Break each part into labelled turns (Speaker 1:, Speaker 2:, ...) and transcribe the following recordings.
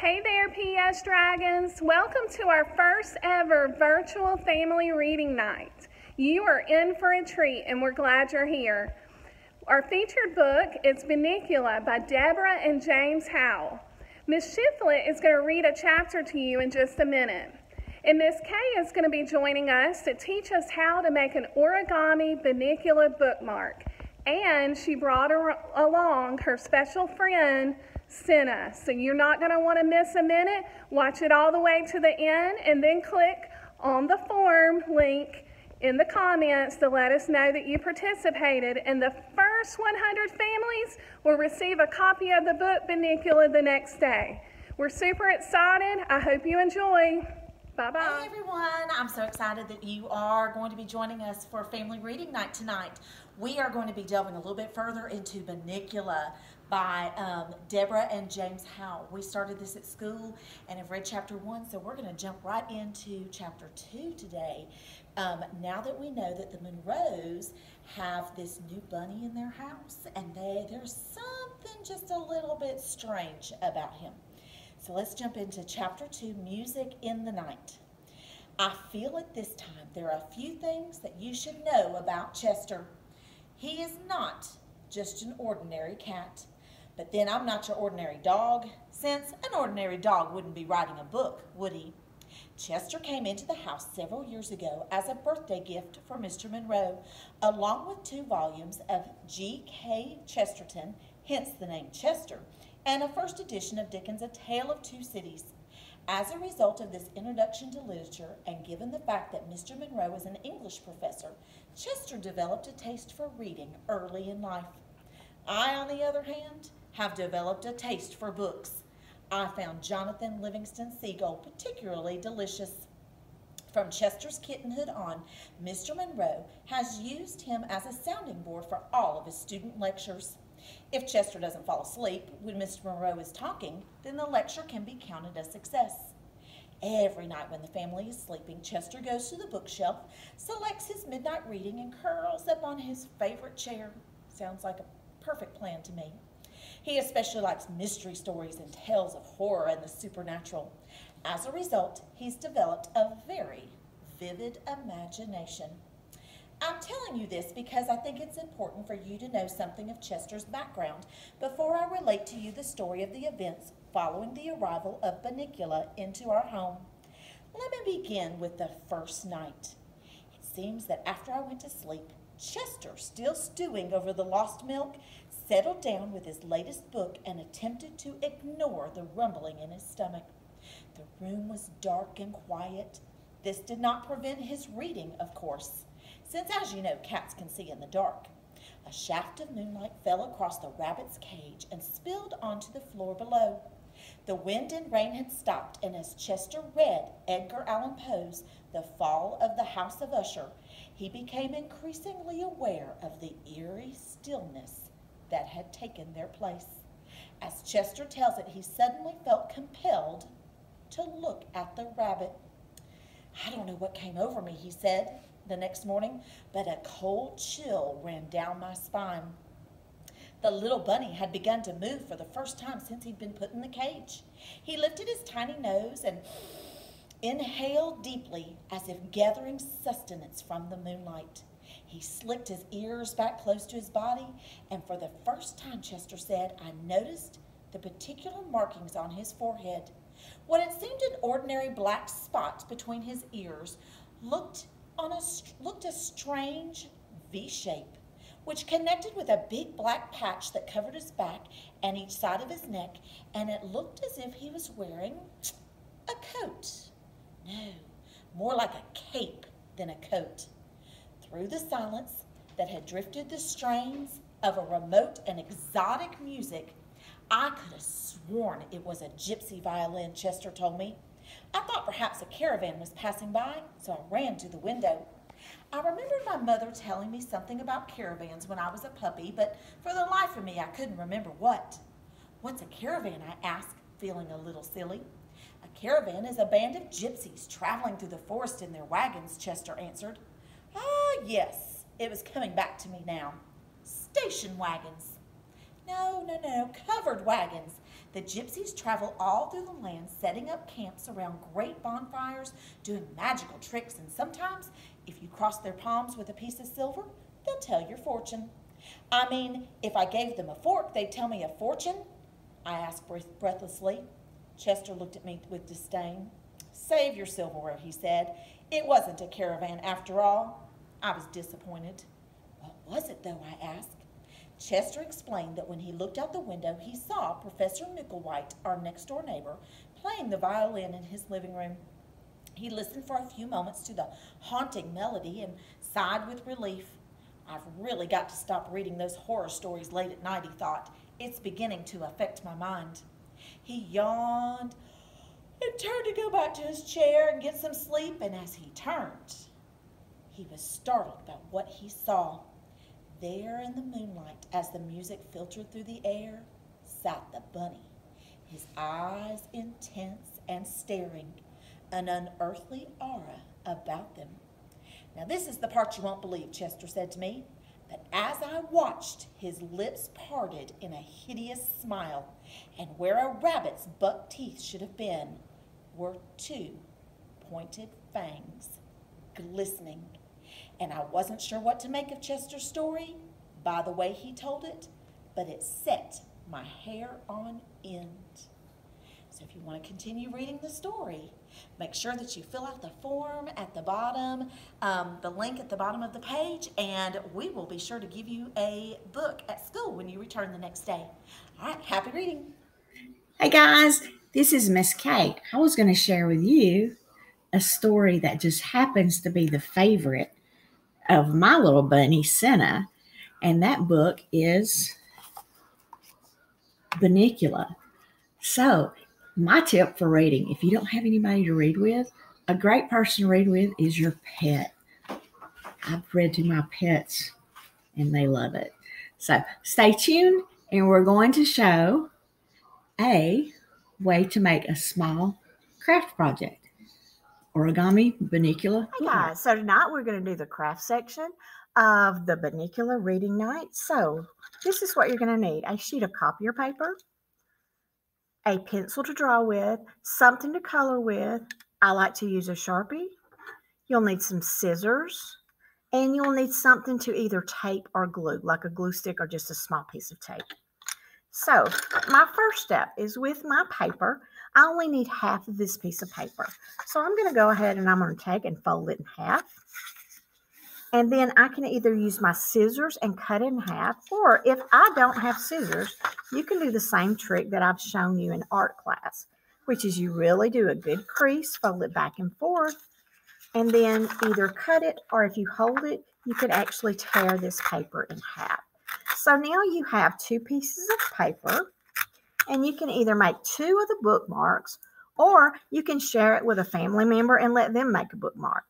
Speaker 1: Hey there, PES Dragons. Welcome to our first ever virtual family reading night. You are in for a treat, and we're glad you're here. Our featured book is Bunnicula by Deborah and James Howell. Miss Shiflett is going to read a chapter to you in just a minute. And Miss Kay is going to be joining us to teach us how to make an origami Bunnicula bookmark. And she brought along her special friend, Senna. So you're not going to want to miss a minute. Watch it all the way to the end and then click on the form link in the comments to let us know that you participated. And the first 100 families will receive a copy of the book Bunnicula the next day. We're super excited. I hope you enjoy. Bye-bye.
Speaker 2: Hey everyone, I'm so excited that you are going to be joining us for family reading night tonight. We are going to be delving a little bit further into Bunnicula by Deborah and James Howell. We started this at school and have read chapter 1, so we're going to jump right into chapter 2 today. Now that we know that the Monroes have this new bunny in their house, and there's something just a little bit strange about him. So let's jump into chapter 2, Music in the Night. I feel at this time there are a few things that you should know about Chester. He is not just an ordinary cat. But then I'm not your ordinary dog, since an ordinary dog wouldn't be writing a book, would he? Chester came into the house several years ago as a birthday gift for Mr. Monroe, along with 2 volumes of G.K. Chesterton, hence the name Chester, and a first edition of Dickens' A Tale of Two Cities. As a result of this introduction to literature, and given the fact that Mr. Monroe is an English professor, Chester developed a taste for reading early in life. I, on the other hand, have developed a taste for books. I found Jonathan Livingston Seagull particularly delicious. From Chester's kittenhood on, Mr. Monroe has used him as a sounding board for all of his student lectures. If Chester doesn't fall asleep when Mr. Monroe is talking, then the lecture can be counted a success. Every night when the family is sleeping, Chester goes to the bookshelf, selects his midnight reading, and curls up on his favorite chair. Sounds like a perfect plan to me. He especially likes mystery stories and tales of horror and the supernatural. As a result, he's developed a very vivid imagination. I'm telling you this because I think it's important for you to know something of Chester's background before I relate to you the story of the events following the arrival of Bunnicula into our home. Let me begin with the first night. It seems that after I went to sleep, Chester, still stewing over the lost milk, settled down with his latest book and attempted to ignore the rumbling in his stomach. The room was dark and quiet. This did not prevent his reading, of course, since, as you know, cats can see in the dark. A shaft of moonlight fell across the rabbit's cage and spilled onto the floor below. The wind and rain had stopped, and as Chester read Edgar Allan Poe's The Fall of the House of Usher, he became increasingly aware of the eerie stillness that had taken their place. As Chester tells it, he suddenly felt compelled to look at the rabbit. I don't know what came over me, he said the next morning, but a cold chill ran down my spine. The little bunny had begun to move for the first time since he'd been put in the cage. He lifted his tiny nose and inhaled deeply as if gathering sustenance from the moonlight. He slicked his ears back close to his body, and for the first time, Chester said, I noticed the particular markings on his forehead. What had seemed an ordinary black spot between his ears looked a strange V-shape, which connected with a big black patch that covered his back and each side of his neck, and it looked as if he was wearing a coat. No, more like a cape than a coat. Through the silence that had drifted the strains of a remote and exotic music, I could have sworn it was a gypsy violin, Chester told me. I thought perhaps a caravan was passing by, so I ran to the window. I remembered my mother telling me something about caravans when I was a puppy, but for the life of me, I couldn't remember what. What's a caravan? I asked, feeling a little silly. A caravan is a band of gypsies traveling through the forest in their wagons, Chester answered. Ah, yes, it was coming back to me now. Station wagons. No, covered wagons. The gypsies travel all through the land, setting up camps around great bonfires, doing magical tricks, and sometimes, if you cross their palms with a piece of silver, they'll tell your fortune. I mean, if I gave them a fork, they'd tell me a fortune? I asked breathlessly. Chester looked at me with disdain. Save your silverware, he said. It wasn't a caravan after all. I was disappointed. What was it, though, I asked. Chester explained that when he looked out the window, he saw Professor Micklewhite, our next-door neighbor, playing the violin in his living room. He listened for a few moments to the haunting melody and sighed with relief. I've really got to stop reading those horror stories late at night, he thought. It's beginning to affect my mind. He yawned and turned to go back to his chair and get some sleep, and as he turned, he was startled by what he saw. There in the moonlight, as the music filtered through the air, sat the bunny, his eyes intense and staring, an unearthly aura about them. Now this is the part you won't believe, Chester said to me, but as I watched, his lips parted in a hideous smile, and where a rabbit's buck teeth should have been were two pointed fangs, glistening. And I wasn't sure what to make of Chester's story by the way he told it, but it set my hair on end. So if you want to continue reading the story, make sure that you fill out the form at the bottom, the link at the bottom of the page, and we will be sure to give you a book at school when you return the next day. All right, happy reading.
Speaker 3: Hey guys, this is Miss Kate. I was going to share with you a story that just happens to be the favorite of my little bunny, Senna, and that book is Bunnicula. So, my tip for reading, if you don't have anybody to read with, a great person to read with is your pet. I've read to my pets, and they love it. So, stay tuned, and we're going to show a way to make a small craft project. Origami Bunnicula.
Speaker 4: Hey guys, so tonight we're going to do the craft section of the Bunnicula reading night. So this is what you're going to need: a sheet of copier paper, a pencil to draw with, something to color with. I like to use a Sharpie. You'll need some scissors, and you'll need something to either tape or glue, like a glue stick or just a small piece of tape. So my first step is with my paper. I only need half of this piece of paper. So I'm going to go ahead and I'm going to take and fold it in half. And then I can either use my scissors and cut it in half, or if I don't have scissors, you can do the same trick that I've shown you in art class, which is you really do a good crease, fold it back and forth, and then either cut it, or if you hold it, you could actually tear this paper in half. So now you have two pieces of paper, and you can either make two of the bookmarks, or you can share it with a family member and let them make a bookmark.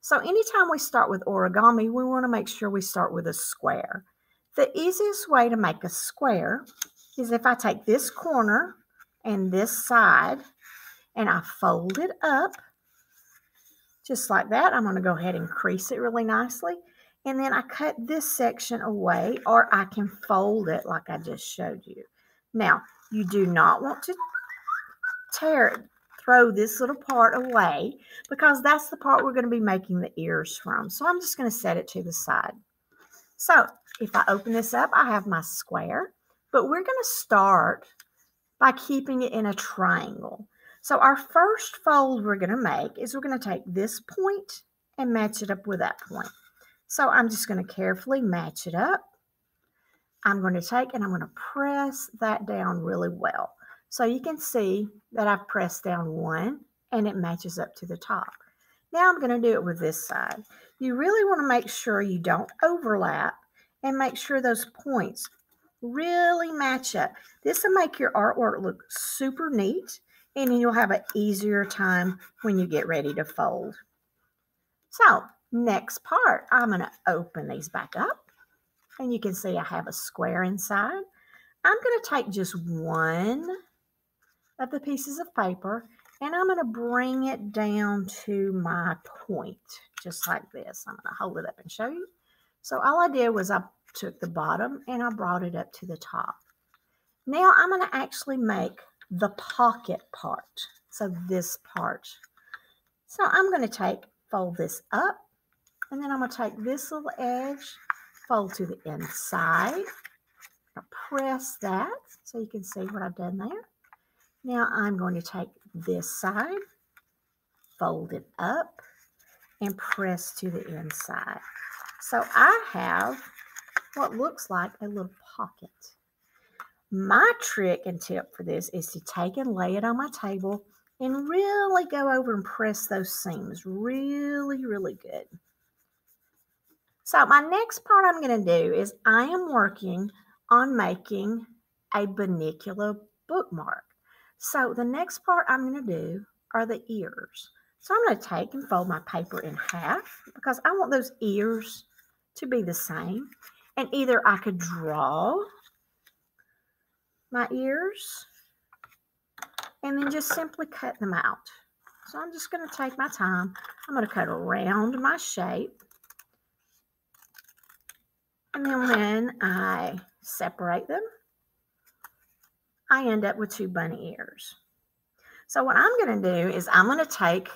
Speaker 4: So anytime we start with origami, we want to make sure we start with a square. The easiest way to make a square is if I take this corner and this side, and I fold it up, just like that. I'm going to go ahead and crease it really nicely. And then I cut this section away, or I can fold it like I just showed you. Now, you do not want to throw this little part away, because that's the part we're going to be making the ears from. So I'm just going to set it to the side. So if I open this up, I have my square, but we're going to start by keeping it in a triangle. So our first fold we're going to make is we're going to take this point and match it up with that point. So I'm just going to carefully match it up. I'm going to take and I'm going to press that down really well. So you can see that I've pressed down one and it matches up to the top. Now I'm going to do it with this side. You really want to make sure you don't overlap and make sure those points really match up. This will make your artwork look super neat, and you'll have an easier time when you get ready to fold. So next part, I'm going to open these back up, and you can see I have a square inside. I'm going to take just one of the pieces of paper, and I'm going to bring it down to my point, just like this. I'm going to hold it up and show you. So all I did was I took the bottom and I brought it up to the top. Now I'm going to actually make the pocket part. So this part. So I'm going to fold this up, and then I'm going to take this little edge, fold to the inside, press that so you can see what I've done there. Now I'm going to take this side, fold it up, and press to the inside. So I have what looks like a little pocket. My trick and tip for this is to take and lay it on my table and really go over and press those seams really, really good. So my next part I'm going to do is I am working on making a Bunnicula bookmark. So the next part I'm going to do are the ears. So I'm going to take and fold my paper in half because I want those ears to be the same. And either I could draw my ears and then just simply cut them out. So I'm just going to take my time. I'm going to cut around my shape. And then when I separate them, I end up with 2 bunny ears. So what I'm going to do is I'm going to take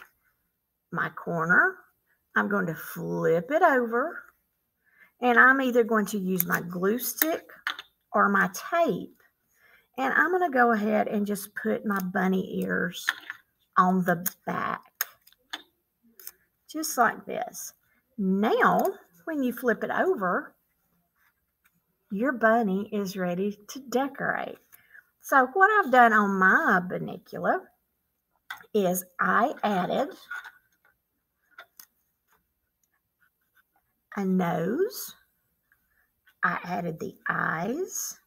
Speaker 4: my corner, I'm going to flip it over, and I'm either going to use my glue stick or my tape. And I'm going to go ahead and just put my bunny ears on the back, just like this. Now, when you flip it over, your bunny is ready to decorate. So what I've done on my Bunnicula is I added a nose, I added the eyes,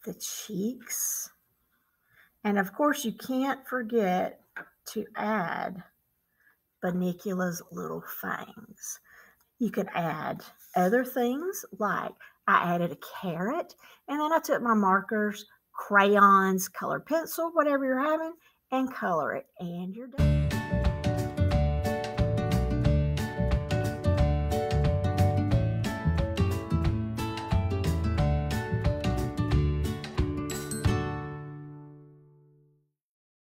Speaker 4: the cheeks, and of course you can't forget to add Bunnicula's little fangs. You could add other things like I added a carrot, and then I took my markers, crayons, colored pencil, whatever you're having, and color it, and you're done.